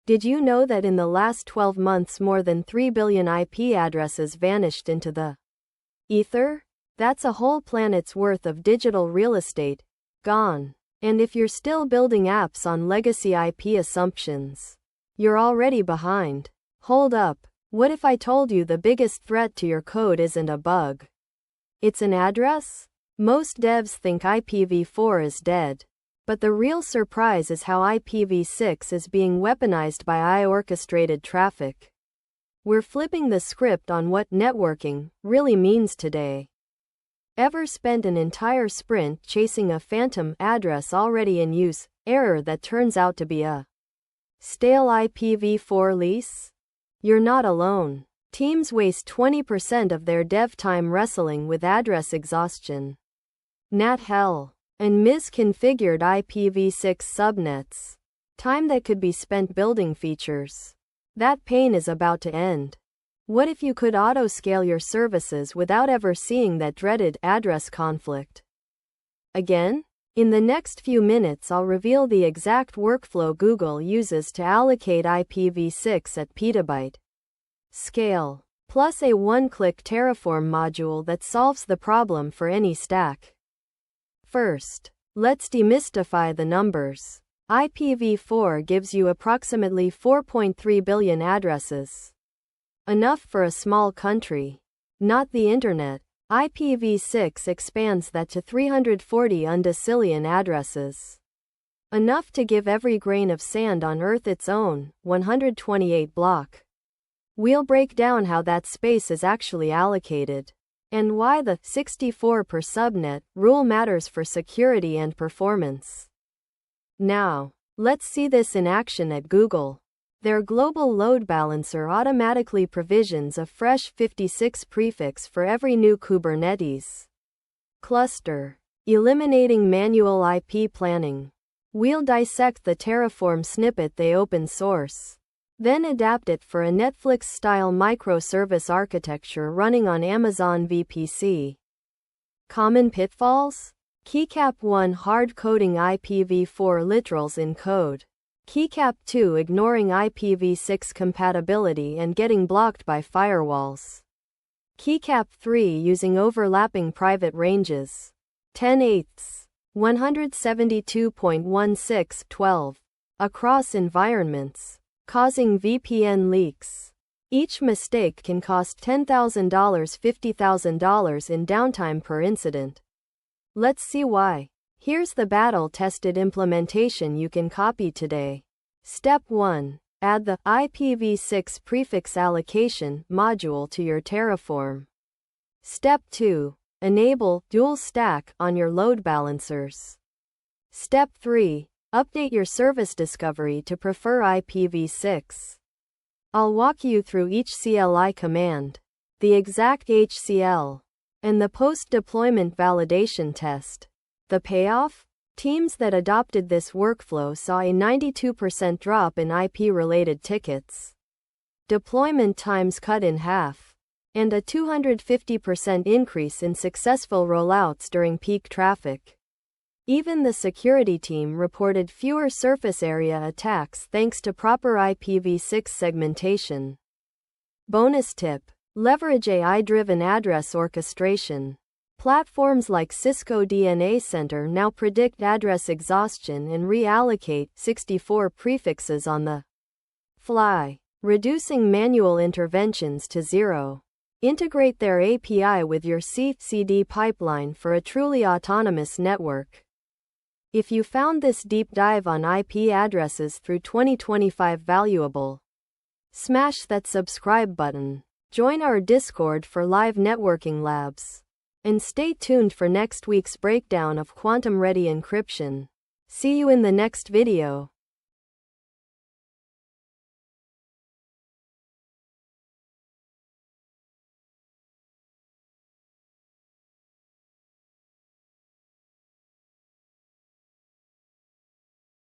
Did you know that in the last 12 months more than 3 billion IP addresses vanished into the ether? That's a whole planet's worth of digital real estate gone. And if you're still building apps on legacy IP assumptions, you're already behind. Hold up. What if I told you the biggest threat to your code isn't a bug? It's an address? Most devs think IPv4 is dead. But the real surprise is how IPv6 is being weaponized by AI-orchestrated traffic. We're flipping the script on what networking really means today. Ever spent an entire sprint chasing a phantom address already in use, error that turns out to be a stale IPv4 lease? You're not alone. Teams waste 20% of their dev time wrestling with address exhaustion, NAT hell, and misconfigured IPv6 subnets. Time that could be spent building features. That pain is about to end. What if you could auto-scale your services without ever seeing that dreaded address conflict again? In the next few minutes I'll reveal the exact workflow Google uses to allocate IPv6 at petabyte scale, plus a one-click Terraform module that solves the problem for any stack. First, let's demystify the numbers. IPv4 gives you approximately 4.3 billion addresses. Enough for a small country. Not the internet. IPv6 expands that to 340 undecillion addresses. Enough to give every grain of sand on Earth its own 128 block. We'll break down how that space is actually allocated, and why the 64 per subnet rule matters for security and performance. Now, let's see this in action at Google. Their global load balancer automatically provisions a fresh 56 prefix for every new Kubernetes cluster, eliminating manual IP planning. We'll dissect the Terraform snippet they open source, then adapt it for a Netflix-style microservice architecture running on Amazon VPC. Common pitfalls? Keycap 1 hard-coding IPv4 literals in code. Keycap 2 ignoring IPv6 compatibility and getting blocked by firewalls. Keycap 3 using overlapping private ranges. 10/8, 172.16.12 across environments, causing VPN leaks. Each mistake can cost $10,000, $50,000 in downtime per incident. Let's see why. Here's the battle-tested implementation you can copy today. Step 1. Add the IPv6 prefix allocation module to your Terraform. Step 2. Enable dual stack on your load balancers. Step 3. Update your service discovery to prefer IPv6. I'll walk you through each CLI command, the exact HCL, and the post-deployment validation test. The payoff? Teams that adopted this workflow saw a 92% drop in IP-related tickets, deployment times cut in half, and a 250% increase in successful rollouts during peak traffic. Even the security team reported fewer surface area attacks thanks to proper IPv6 segmentation. Bonus tip: leverage AI-driven address orchestration. Platforms like Cisco DNA Center now predict address exhaustion and reallocate 64 prefixes on the fly, reducing manual interventions to zero. Integrate their API with your CI/CD pipeline for a truly autonomous network. If you found this deep dive on IP addresses through 2025 valuable, smash that subscribe button. Join our Discord for live networking labs. And stay tuned for next week's breakdown of quantum-ready encryption. See you in the next video.